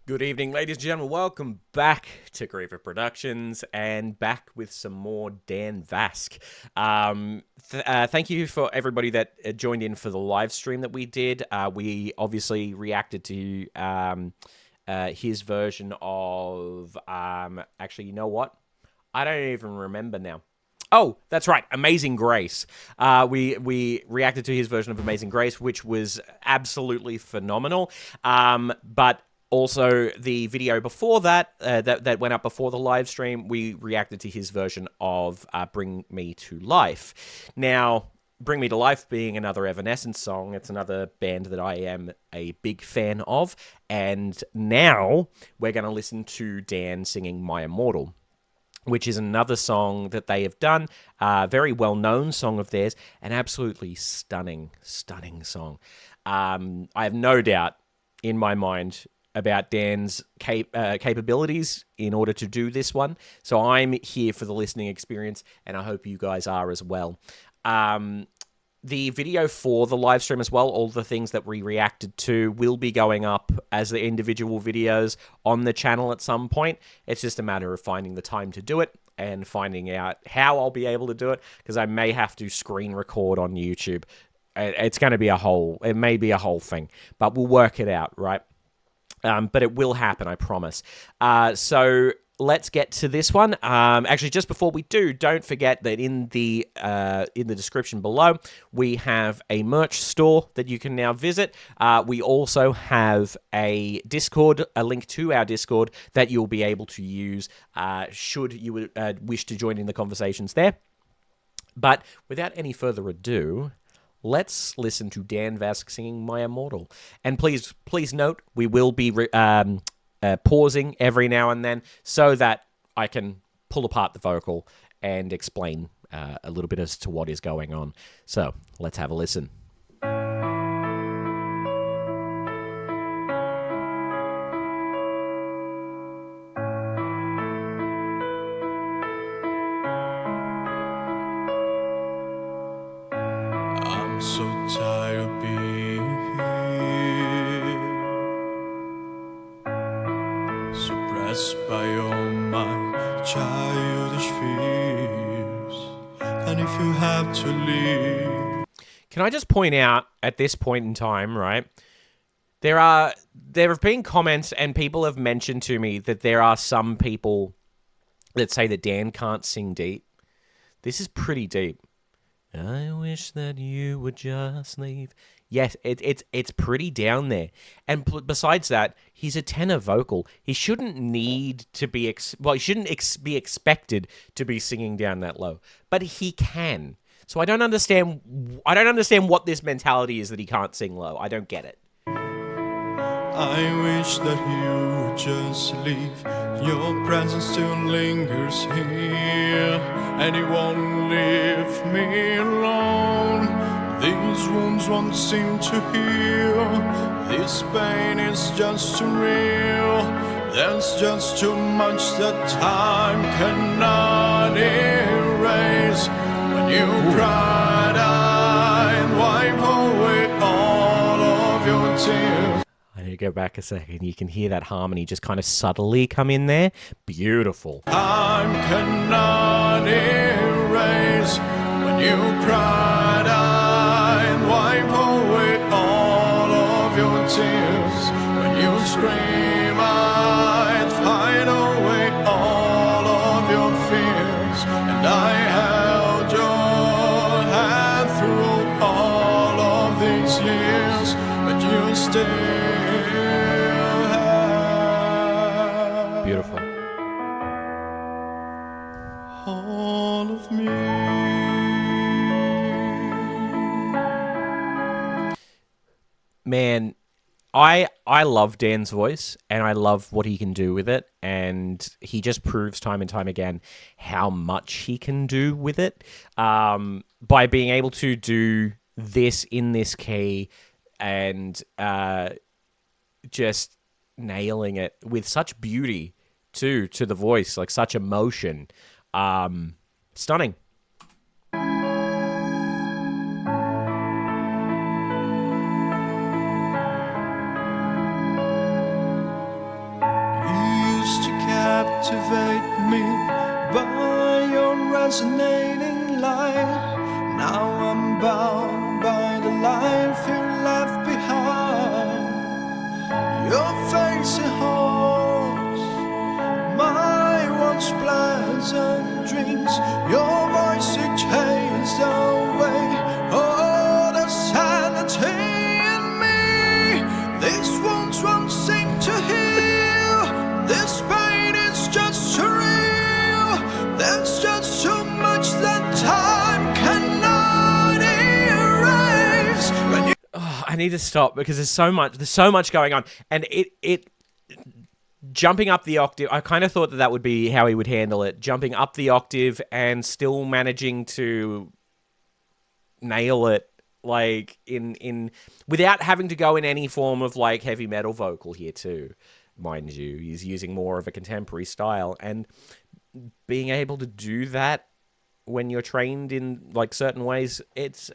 Good evening, ladies and gentlemen. Welcome back to Griever Productions and back with some more Dan Vasc. Thank you for everybody that joined in for the live stream that we did. We obviously reacted to his version of... actually, you know what? I don't even remember now. Oh, that's right, Amazing Grace. We reacted to his version of Amazing Grace, which was absolutely phenomenal. But also the video before that, that went up before the live stream, we reacted to his version of Bring Me to Life. Now, Bring Me to Life being another Evanescence song, it's another band that I am a big fan of. And now we're going to listen to Dan singing My Immortal, which is another song that they have done, very well-known song of theirs, an absolutely stunning, stunning song. I have no doubt in my mind about Dan's capabilities in order to do this one, so I'm here for the listening experience, and I hope you guys are as well. The video for the live stream as well, all the things that we reacted to, will be going up as the individual videos on the channel at some point. It's just a matter of finding the time to do it and finding out how I'll be able to do it, because I may have to screen record on YouTube. It's going to be it may be a whole thing, but we'll work it out, right? But it will happen, I promise. So let's get to this one. Actually, just before we do, don't forget that in the description below, we have a merch store that you can now visit. We also have a Discord, a link to our Discord that you'll be able to use should you wish to join in the conversations there. But without any further ado, let's listen to Dan Vasc singing My Immortal. And please note, we will be pausing every now and then so that I can pull apart the vocal and explain a little bit as to what is going on. So let's have a listen. I'm so tired of being here, suppressed by all my childish fears. And if you have to leave, can I just point out at this point in time, right? There have been comments and people have mentioned to me that there are some people that say that Dan can't sing deep. This is pretty deep. I wish that you would just leave. Yes, it's pretty down there. And besides that, he's a tenor vocal. He shouldn't need to be he shouldn't be expected to be singing down that low, but he can. So I don't understand what this mentality is that he can't sing low. I don't get it. I wish that you would just leave. Your presence still lingers here, and it won't leave me alone. These wounds won't seem to heal. This pain is just too real. There's just too much that time cannot erase. When you cried, I'd wipe away all of your tears. I need to go back a second. You can hear that harmony just kind of subtly come in there. Beautiful. Time cannot erase. When you cried, I'd wipe away all of your tears. When you scream, I'd fight away all of your fears. And I held your hand through all of these years, but you still Beautiful. all of me. Man, I love Dan's voice, and I love what he can do with it, and he just proves time and time again how much he can do with it, by being able to do this in this key and just nailing it with such beauty too, to the voice, like such emotion. Stunning. icy halls, my once pleasant dreams, your voice it chased away. Oh, the sanity in me, these wounds won't seem to heal. This pain is just surreal. There's just so much that time cannot erase. When you I need to stop because there's so much going on, and it jumping up the octave. I kind of thought that would be how he would handle it, jumping up the octave and still managing to nail it, like in without having to go in any form of like heavy metal vocal here too. Mind you, he's using more of a contemporary style, and being able to do that when you're trained in like certain ways, it's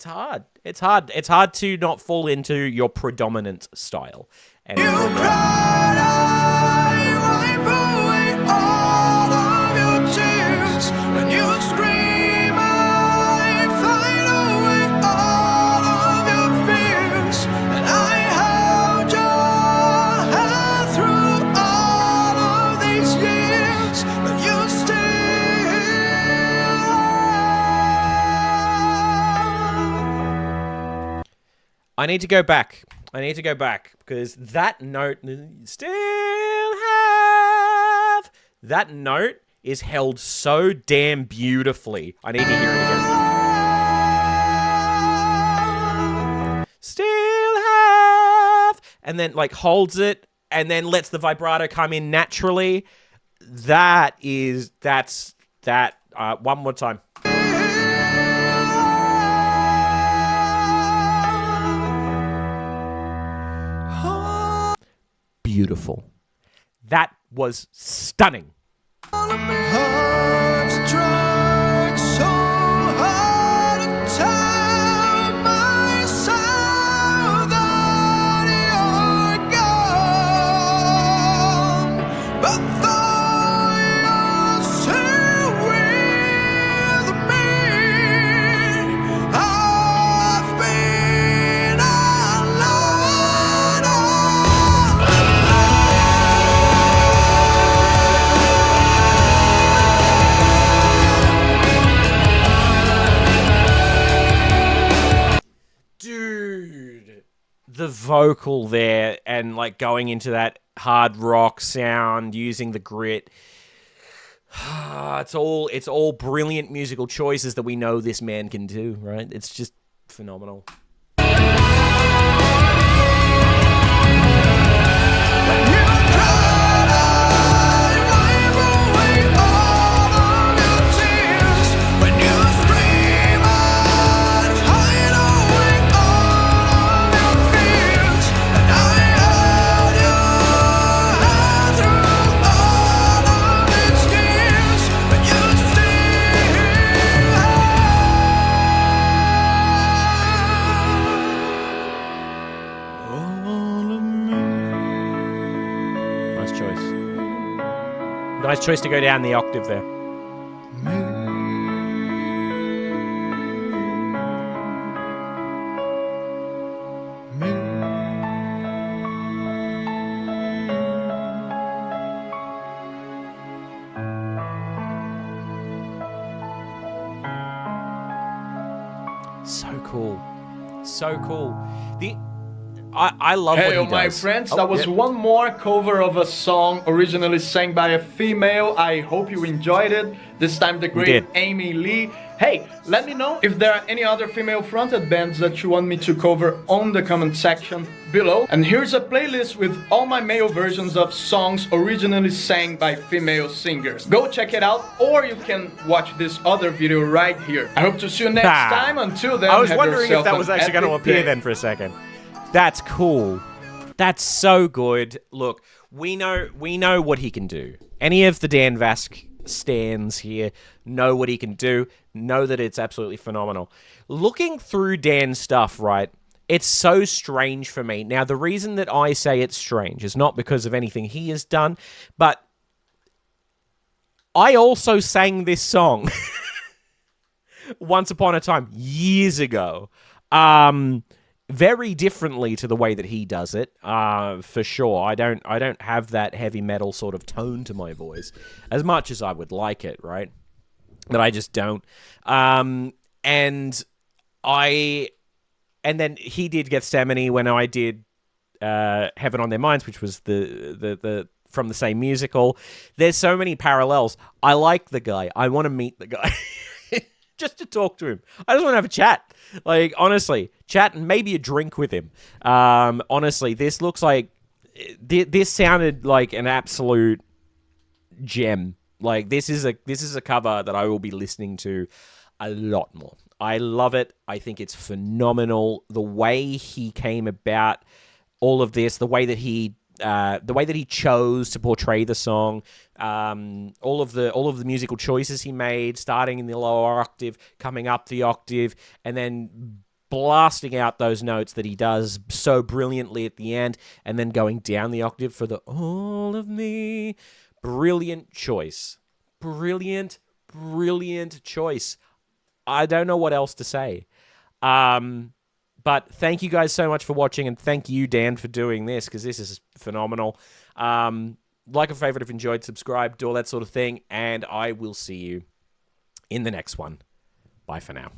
hard. It's hard to not fall into your predominant style. And cried, I wipe away all of your tears. When you scream, I fight away all of your fears. And I held your hand through all of these years, but you still. I need to go back because that note that note is held so damn beautifully. I need to hear it again. Still have, and then like holds it and then lets the vibrato come in naturally. That's that. One more time. Beautiful. That was stunning. I've tried so hard to tell myself that you're gone, but though you're still with me, I've been alone. Dude, the vocal there and like going into that hard rock sound using the grit. It's all brilliant musical choices that we know this man can do, right? It's just phenomenal. Nice choice to go down the octave there. So cool. So cool. I love what he does. Hey, my friends, that was one more cover of a song originally sang by a female. I hope you enjoyed it. This time the great Amy Lee. Hey, let me know if there are any other female-fronted bands that you want me to cover on the comment section below. And here's a playlist with all my male versions of songs originally sang by female singers. Go check it out, or you can watch this other video right here. I hope to see you next time. Until then, I was wondering if that was actually going to appear then for a second. That's cool. That's so good. Look, we know what he can do. Any of the Dan Vasc stands here know what he can do, know that it's absolutely phenomenal. Looking through Dan's stuff, right, it's so strange for me. Now, the reason that I say it's strange is not because of anything he has done, but I also sang this song once upon a time, years ago. very differently to the way that he does it, for sure. I don't have that heavy metal sort of tone to my voice as much as I would like it, right? But I just don't. And then he did Gethsemane when I did Heaven on Their Minds, which was the from the same musical. There's so many parallels. I like the guy. I want to meet the guy. Just to talk to him. I just want to have a chat. Like, honestly, chat and maybe a drink with him. Honestly, this looks like... This sounded like an absolute gem. Like, this is a cover that I will be listening to a lot more. I love it. I think it's phenomenal. The way he came about all of this, the way that he chose to portray the song, all of the musical choices he made, starting in the lower octave, coming up the octave, and then blasting out those notes that he does so brilliantly at the end, and then going down the octave for the all of me. Brilliant choice. Brilliant choice. I don't know what else to say. But thank you guys so much for watching, and thank you, Dan, for doing this, because this is phenomenal. Like a favorite if you enjoyed, subscribe, do all that sort of thing, and I will see you in the next one. Bye for now.